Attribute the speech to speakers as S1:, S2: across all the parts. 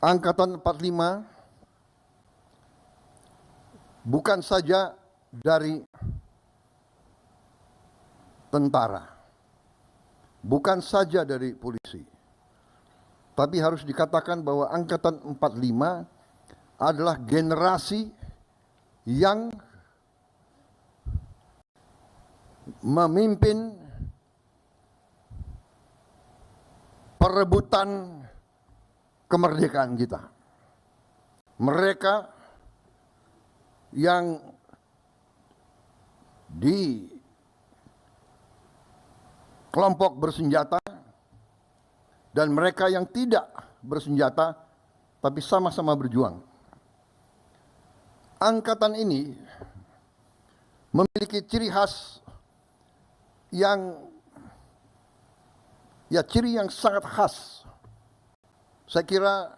S1: Angkatan 45 bukan saja dari tentara, bukan saja dari polisi, tapi harus dikatakan bahwa Angkatan 45 adalah generasi yang memimpin perebutan kemerdekaan kita. Mereka yang di kelompok bersenjata dan mereka yang tidak bersenjata tapi sama-sama berjuang. Angkatan ini memiliki ciri khas yang ciri yang sangat khas. Saya kira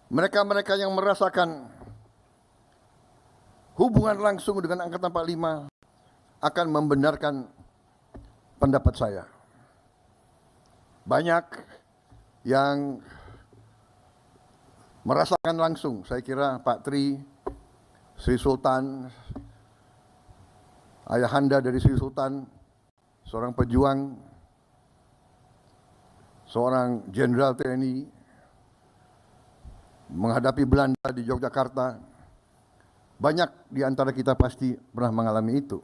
S1: mereka-mereka yang merasakan hubungan langsung dengan Angkatan 45 akan membenarkan pendapat saya. Banyak yang merasakan langsung, saya kira Pak Tri, Sri Sultan, ayahanda dari Sri Sultan, seorang pejuang, seorang jenderal TNI, menghadapi Belanda di Yogyakarta. Banyak di antara kita pasti pernah mengalami itu.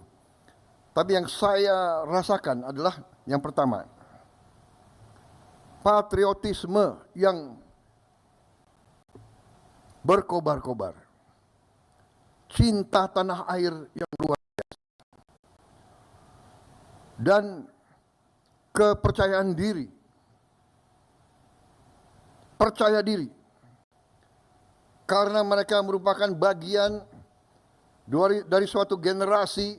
S1: Tapi yang saya rasakan adalah yang pertama, patriotisme yang berkobar-kobar, cinta tanah air yang luar biasa, dan kepercayaan diri, percaya diri, karena mereka merupakan bagian dari suatu generasi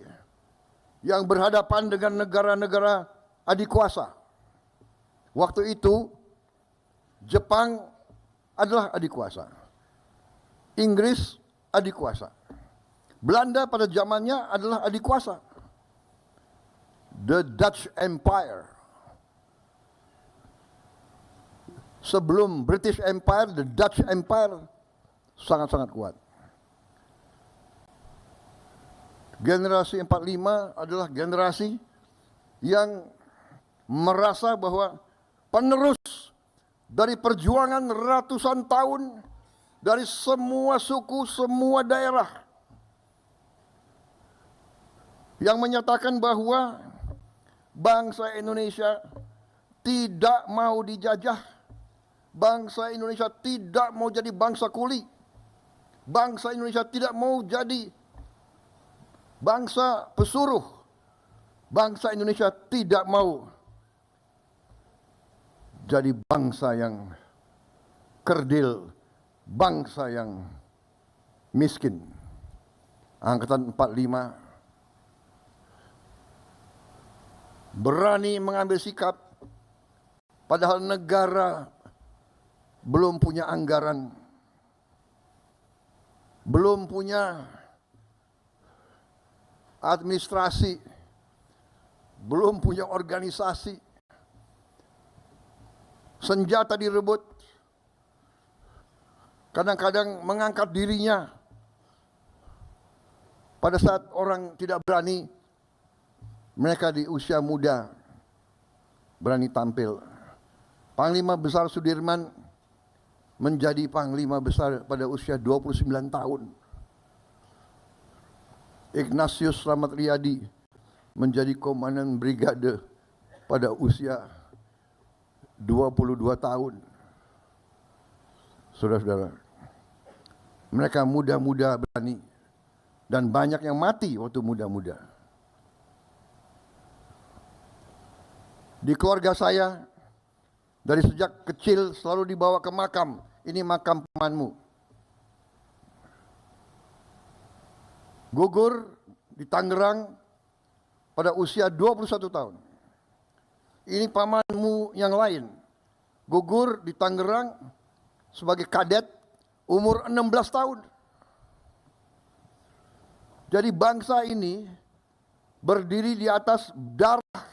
S1: yang berhadapan dengan negara-negara adik kuasa. Waktu itu Jepang adalah adik kuasa, Inggris adik kuasa, Belanda pada zamannya adalah adik kuasa, the Dutch Empire. Sebelum British Empire, the Dutch Empire sangat-sangat kuat. Generasi 45 adalah generasi yang merasa bahwa penerus dari perjuangan ratusan tahun dari semua suku, semua daerah, yang menyatakan bahwa bangsa Indonesia tidak mau dijajah. Bangsa Indonesia tidak mau jadi bangsa kuli. Bangsa Indonesia tidak mau jadi bangsa pesuruh. Bangsa Indonesia tidak mau jadi bangsa yang kerdil, bangsa yang miskin. Angkatan 45 berani mengambil sikap padahal negara belum punya anggaran, belum punya administrasi, belum punya organisasi. Senjata direbut, kadang-kadang mengangkat dirinya pada saat orang tidak berani. Mereka di usia muda berani tampil. Panglima Besar Sudirman menjadi Panglima Besar pada usia 29 tahun. Ignatius Slamet Riyadi menjadi Komandan Brigade pada usia 22 tahun. Saudara-saudara, mereka muda-muda berani dan banyak yang mati waktu muda-muda. Di keluarga saya, dari sejak kecil selalu dibawa ke makam. Ini makam pamanmu. Gugur di Tangerang pada usia 21 tahun. Ini pamanmu yang lain. Gugur di Tangerang sebagai kadet umur 16 tahun. Jadi bangsa ini berdiri di atas darah,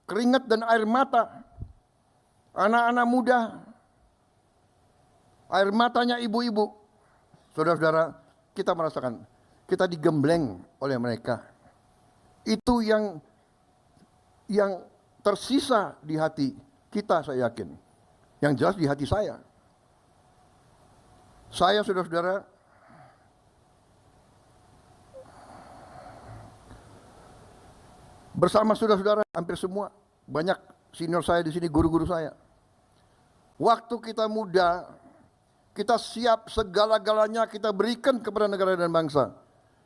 S1: keringat dan air mata anak-anak muda Air matanya ibu-ibu. Saudara-saudara, kita merasakan, kita digembleng oleh mereka. Itu yang tersisa di hati kita, saya yakin. Yang jelas di hati saya. Saya, saudara-saudara, bersama saudara-saudara hampir semua, banyak senior saya di sini, guru-guru saya. Waktu kita muda, kita siap segala-galanya kita berikan kepada negara dan bangsa.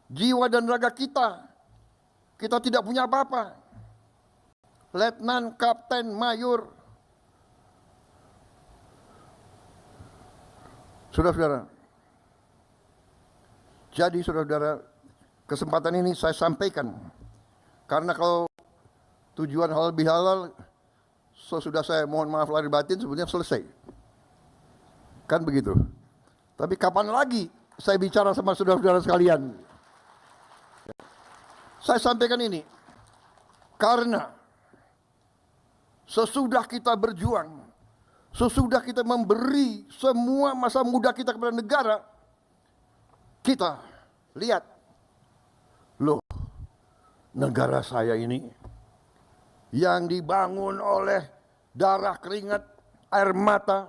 S1: Jiwa dan raga kita tidak punya apa-apa. Letnan, kapten, mayor. Saudara-saudara, jadi saudara-saudara, kesempatan ini saya sampaikan. Karena kalau tujuan halal bihalal, sesudah saya mohon maaf lahir batin sebenarnya selesai. Kan begitu. Tapi kapan lagi saya bicara sama saudara-saudara sekalian? Saya sampaikan ini karena sesudah kita berjuang, sesudah kita memberi semua masa muda kita kepada negara, kita lihat, loh, negara saya ini yang dibangun oleh darah, keringat, air mata,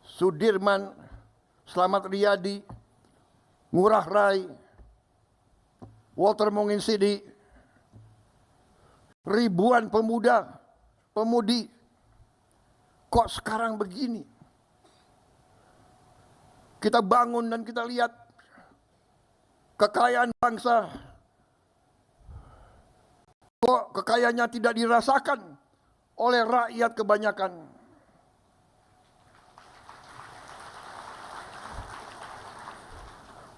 S1: Sudirman, Slamet Riyadi, Ngurah Rai, Walter Monginsidi, ribuan pemuda, pemudi, kok sekarang begini? Kita bangun dan kita lihat kekayaan bangsa, kok kekayaannya tidak dirasakan oleh rakyat kebanyakan.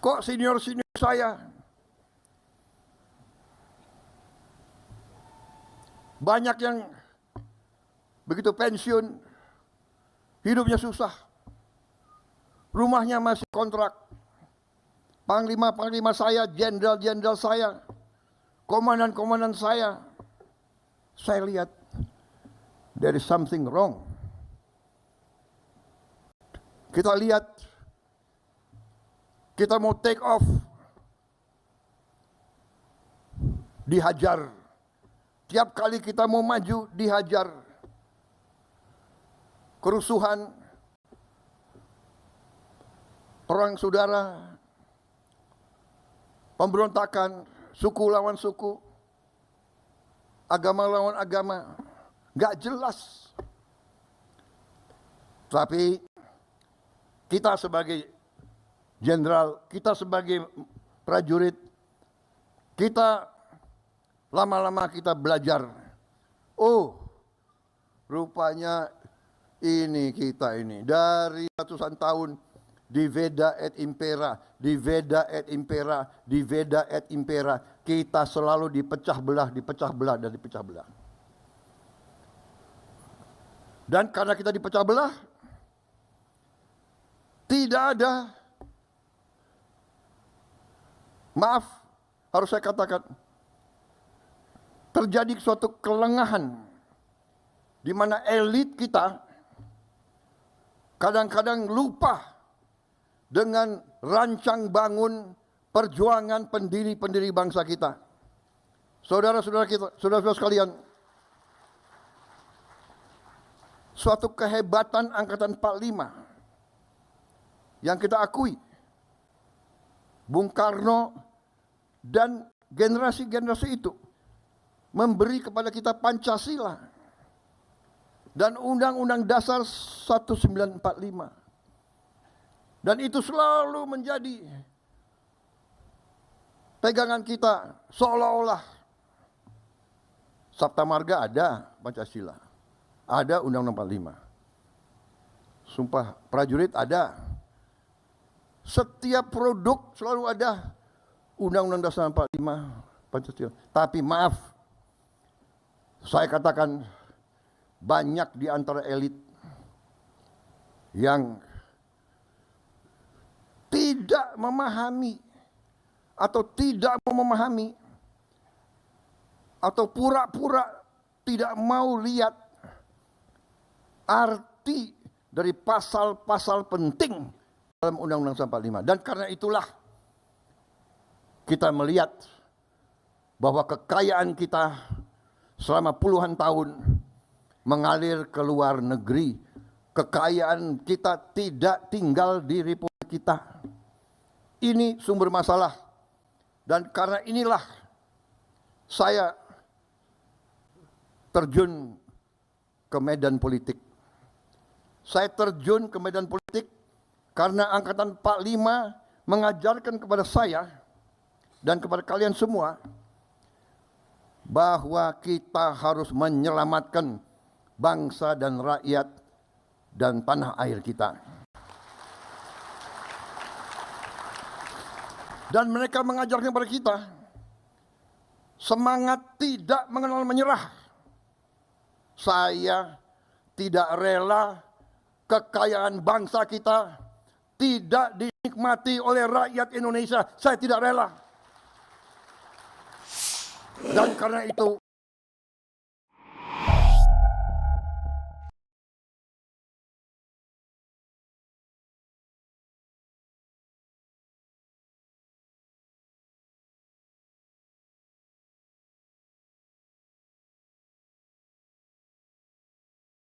S1: Kok senior-senior saya banyak yang begitu pensiun, hidupnya susah, rumahnya masih kontrak. Panglima-panglima saya, jenderal-jenderal saya, komandan-komandan saya lihat there is something wrong. Kita lihat, kita mau take off, dihajar. Tiap kali kita mau maju, dihajar. Kerusuhan, perang saudara, pemberontakan, suku lawan suku, agama lawan agama, nggak jelas. Tapi kita sebagai jenderal, kita sebagai prajurit, kita lama-lama kita belajar. Oh, rupanya ini kita ini dari ratusan tahun di Veda et Impera, di Veda et Impera, di Veda et Impera, kita selalu dipecah belah, dipecah belah, dan dipecah belah. Dan karena kita dipecah belah, tidak ada, maaf, harus saya katakan, terjadi suatu kelengahan di mana elit kita kadang-kadang lupa dengan rancang bangun perjuangan pendiri-pendiri bangsa kita. Saudara-saudara kita, saudara-saudara sekalian, suatu kehebatan angkatan 45 yang kita akui, Bung Karno dan generasi-generasi itu memberi kepada kita Pancasila dan Undang-Undang Dasar 1945. Dan itu selalu menjadi pegangan kita, seolah-olah Sabta Marga ada Pancasila, ada Undang-Undang 45. Sumpah Prajurit ada. Setiap produk selalu ada Undang-Undang Dasar 45 Pancasila. Tapi maaf, saya katakan banyak di antara elit yang tidak memahami atau tidak mau memahami atau pura-pura tidak mau lihat arti dari pasal-pasal penting dalam Undang-Undang 45. Dan karena itulah kita melihat bahwa kekayaan kita selama puluhan tahun mengalir ke luar negeri. Kekayaan kita tidak tinggal di republik kita. Ini sumber masalah. Dan karena inilah saya terjun ke medan politik. Saya terjun ke medan politik karena Angkatan 45 mengajarkan kepada saya dan kepada kalian semua bahwa kita harus menyelamatkan bangsa dan rakyat dan tanah air kita. Dan mereka mengajarkan kepada kita semangat tidak mengenal menyerah. Saya tidak rela kekayaan bangsa kita tidak dinikmati oleh rakyat Indonesia. Saya tidak rela. Dan karena itu